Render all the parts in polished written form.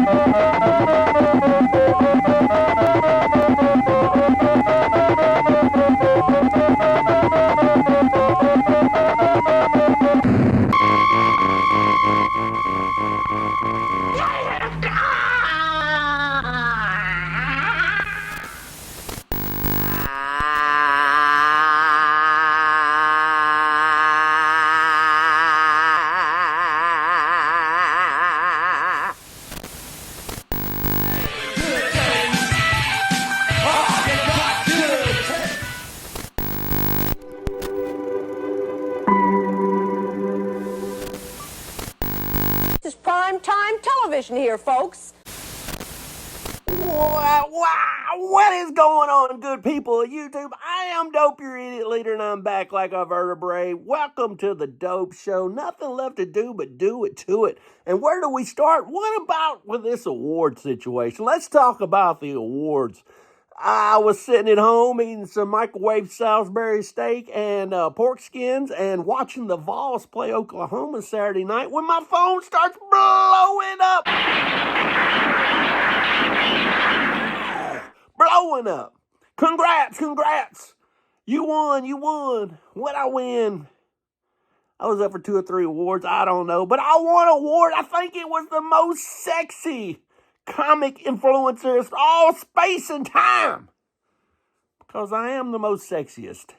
This is prime time television here, folks. Wow, what is going on, good people of YouTube? I am Dope, your idiot leader, and I'm back like a vertebrae. Welcome to the Dope Show. Nothing left to do but do it to it. And where do we start? What about with this award situation? Let's talk about the awards. I was sitting at home eating some microwave Salisbury steak and pork skins and watching the Vols play Oklahoma Saturday night when my phone starts blowing up. Blowing up. Congrats. You won. What'd I win? I was up for 2 or 3 awards. I don't know. But I won an award. I think it was the most sexy comic influencer of all space and time. Because I am the most sexiest.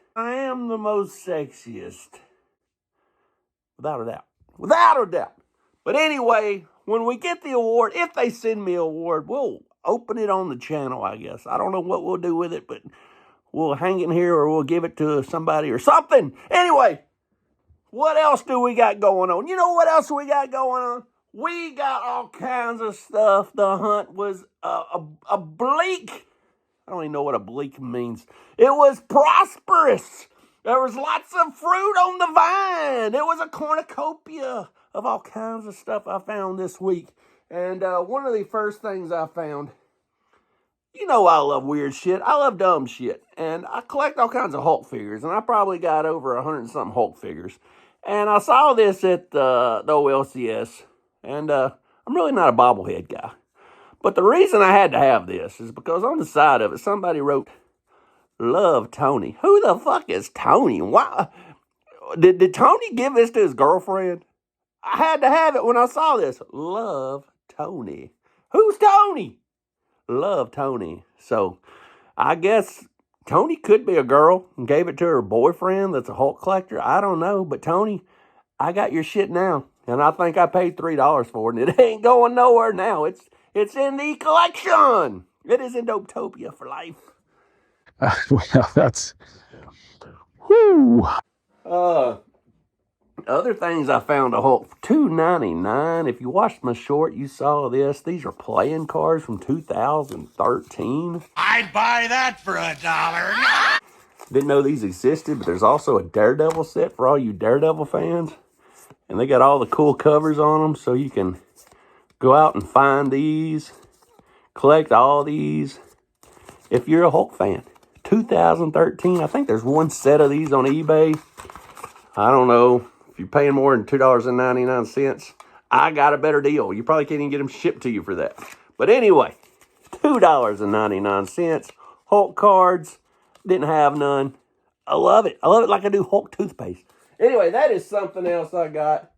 Without a doubt. But anyway, when we get the award, if they send me an award, we'll open it on the channel, I guess. I don't know what we'll do with it, but we'll hang it here or we'll give it to somebody or something. Anyway, what else do we got going on? You know what else we got going on? We got all kinds of stuff. The hunt was a bleak. I don't even know what a bleak means. It was prosperous. There was lots of fruit on the vine. It was a cornucopia of all kinds of stuff I found this week. And one of the first things I found, you know I love weird shit. I love dumb shit. And I collect all kinds of Hulk figures. And I probably got over 100 and something Hulk figures. And I saw this at the OLCS. And I'm really not a bobblehead guy. But the reason I had to have this is because on the side of it, somebody wrote, "Love Tony." Who the fuck is Tony? Why? Did Tony give this to his girlfriend? I had to have it when I saw this. Love Tony. Who's Tony? Love Tony. So I guess Tony could be a girl and gave it to her boyfriend that's a Hulk collector. I don't know. But Tony, I got your shit now. And I think I paid $3 for it. And it ain't going nowhere now. It's in the collection. It is in Dopetopia for life. Well, that's... Whoo! Other things I found a Hulk, $2.99. If you watched my short, you saw this. These are playing cards from 2013. I'd buy that for $1. Didn't know these existed, but there's also a Daredevil set for all you Daredevil fans. And they got all the cool covers on them, so you can go out and find these, collect all these, if you're a Hulk fan. 2013, I think there's one set of these on eBay. I don't know. If you're paying more than $2.99, I got a better deal. You probably can't even get them shipped to you for that. But anyway, $2.99. Hulk cards. Didn't have none. I love it. I love it like I do Hulk toothpaste. Anyway, that is something else I got.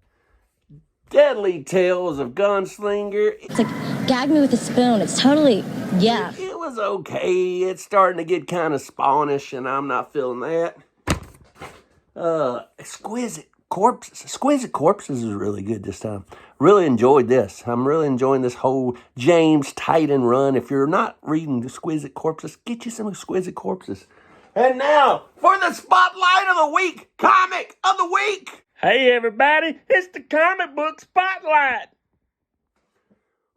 Deadly Tales of Gunslinger. It's like, gag me with a spoon. It's totally, yeah. It was okay. It's starting to get kind of spawnish, and I'm not feeling that. Exquisite Corpses is really good this time. Really enjoyed this. I'm really enjoying this whole James Titan run. If you're not reading Exquisite Corpses, get you some Exquisite Corpses. And now, for the Spotlight of the Week, Comic of the Week. Hey everybody, it's the comic book Spotlight.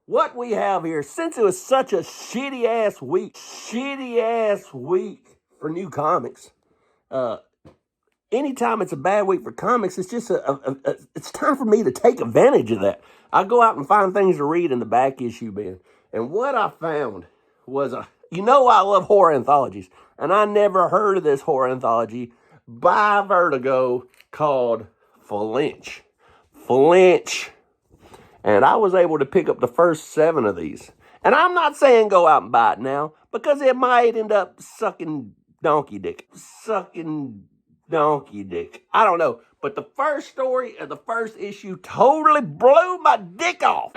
What we have here, since it was such a shitty-ass week for new comics, anytime it's a bad week for comics, it's just it's time for me to take advantage of that. I go out and find things to read in the back issue bin. And what I found was you know I love horror anthologies, and I never heard of this horror anthology by Vertigo called Flinch. And I was able to pick up the first 7 of these. And I'm not saying go out and buy it now, because it might end up sucking donkey dick. Sucking donkey dick. I don't know. But the first story of the first issue totally blew my dick off.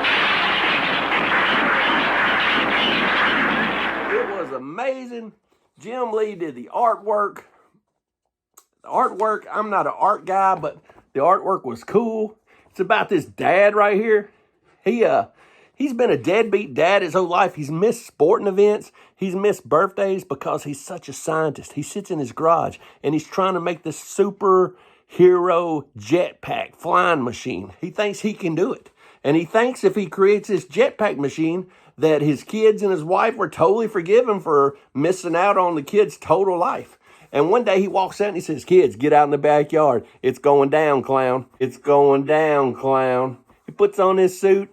It was amazing. Jim Lee did the artwork. I'm not an art guy, but the artwork was cool. It's about this dad right here. He's been a deadbeat dad his whole life. He's missed sporting events. He's missed birthdays because he's such a scientist. He sits in his garage and he's trying to make this superhero jetpack flying machine. He thinks he can do it. And he thinks if he creates this jetpack machine that his kids and his wife were totally forgiven for missing out on the kid's total life. And one day he walks out and he says, kids, get out in the backyard. It's going down, clown. It's going down, clown. He puts on his suit.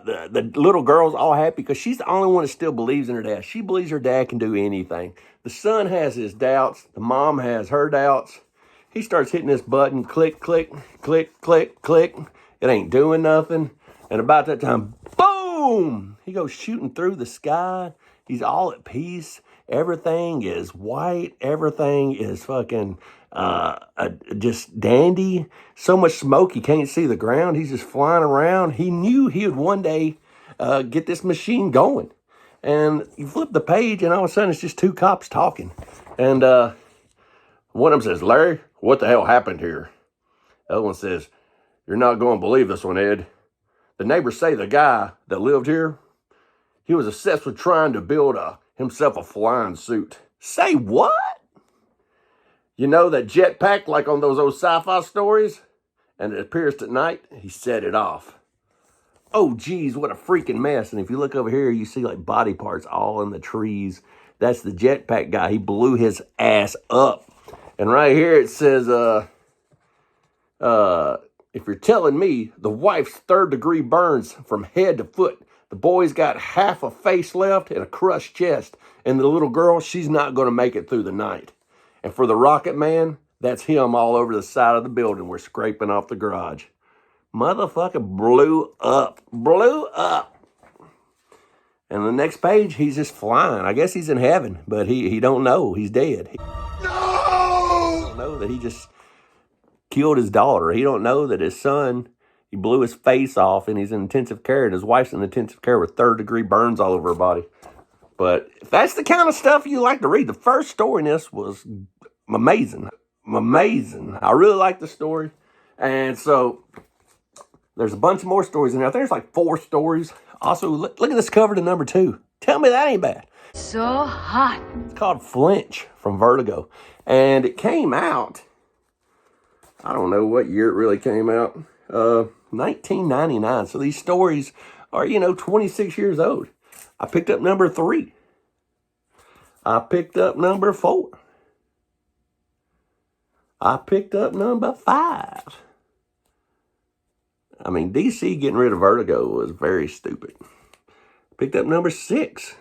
The little girl's all happy because she's the only one that still believes in her dad. She believes her dad can do anything. The son has his doubts. The mom has her doubts. He starts hitting this button, click, click, click, click, click. It ain't doing nothing. And about that time, boom! He goes shooting through the sky. He's all at peace. Everything is white. Everything is fucking just dandy. So much smoke he can't see the ground. He's just flying around. He knew he would one day get this machine going. And you flip the page and all of a sudden it's just 2 cops talking. And one of them says, Larry, what the hell happened here? The other one says, you're not going to believe this one, Ed. The neighbors say the guy that lived here, he was obsessed with trying to build himself a flying suit. Say what? You know that jetpack like on those old sci-fi stories? And it appears at night, he set it off. Oh, geez, what a freaking mess. And if you look over here, you see like body parts all in the trees. That's the jetpack guy. He blew his ass up. And right here it says, if you're telling me the wife's 3rd-degree burns from head to foot, the boy's got half a face left and a crushed chest, and the little girl, she's not going to make it through the night. And for the Rocket Man, that's him all over the side of the building. We're scraping off the garage. Motherfucker blew up. Blew up. And the next page, he's just flying. I guess he's in heaven, but he don't know. He's dead. No! He don't know that he just killed his daughter. He don't know that his son, he blew his face off and he's in intensive care, and his wife's in intensive care with 3rd-degree burns all over her body. But if that's the kind of stuff you like to read, the first story in this was amazing. Amazing. I really like the story. And so there's a bunch more stories in there. I think there's like 4 stories. Also, look at this cover to number 2. Tell me that ain't bad. So hot. It's called Flinch from Vertigo. And it came out, I don't know what year it really came out. 1999. So these stories are, 26 years old. I picked up number 3. I picked up number 4. I picked up number 5. I mean, DC getting rid of Vertigo was very stupid. Picked up number 6.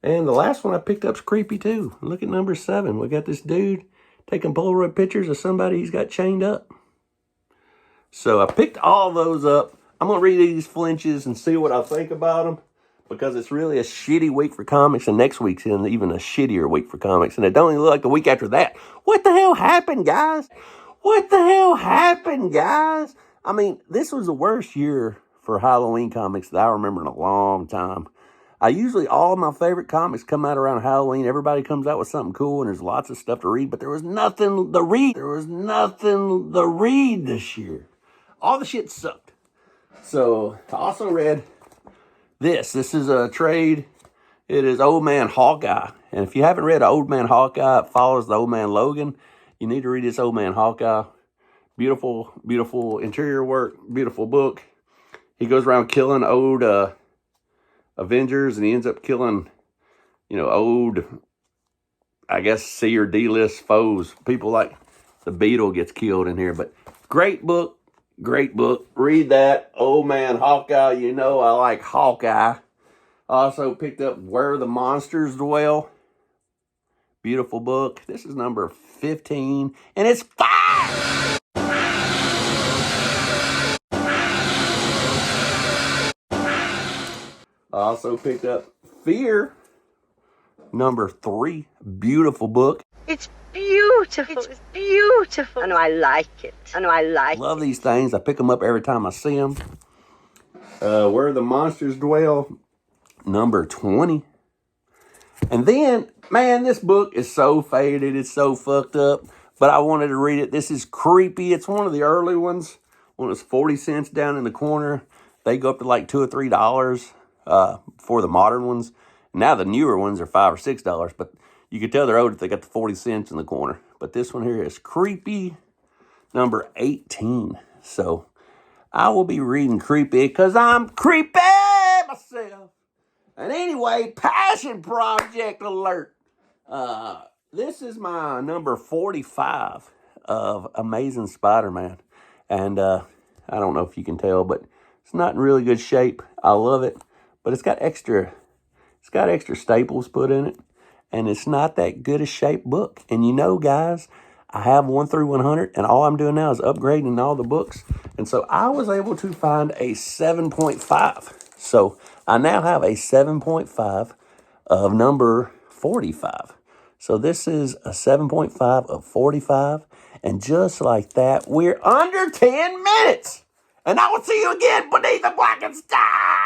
And the last one I picked up is creepy too. Look at number 7. We got this dude taking Polaroid pictures of somebody he's got chained up. So I picked all those up. I'm going to read these flinches and see what I think about them, because it's really a shitty week for comics, and next week's even a shittier week for comics, and it don't even look like the week after that. What the hell happened, guys? What the hell happened, guys? I mean, this was the worst year for Halloween comics that I remember in a long time. All of my favorite comics come out around Halloween. Everybody comes out with something cool, and there's lots of stuff to read, but there was nothing to read. There was nothing to read this year. All the shit sucked. So I also read this. This is a trade. It is Old Man Hawkeye. And if you haven't read Old Man Hawkeye, it follows the Old Man Logan. You need to read this Old Man Hawkeye. Beautiful, beautiful interior work. Beautiful book. He goes around killing old Avengers, and he ends up killing, old, I guess, C or D list foes. People like the Beetle gets killed in here. But great book. Great book. Read that. Old Man Hawkeye. I like Hawkeye. Also picked up Where the Monsters Dwell. Beautiful book. This is number 15. And it's fire! I also picked up Fear, number 3. Beautiful book. It's beautiful. It's beautiful. And I like it. And I like Love it. these things. I pick them up every time I see them. Where the Monsters Dwell, number 20. And then, man, this book is so faded. It's so fucked up. But I wanted to read it. This is creepy. It's one of the early ones. When it was 40 cents down in the corner. They go up to like $2 or $3 for the modern ones. Now the newer ones are $5 or $6. But you can tell they're old if they got the 40 cents in the corner. But this one here is Creepy, number 18. So I will be reading Creepy because I'm creepy myself. And anyway, Passion Project alert. This is my number 45 of Amazing Spider-Man. And I don't know if you can tell, but it's not in really good shape. I love it. But it's got extra staples put in it. And it's not that good a shape book. And you know, guys, I have 1 through 100, and all I'm doing now is upgrading all the books. And so I was able to find a 7.5. So I now have a 7.5 of number 45. So this is a 7.5 of 45. And just like that, we're under 10 minutes. And I will see you again beneath the blackened sky.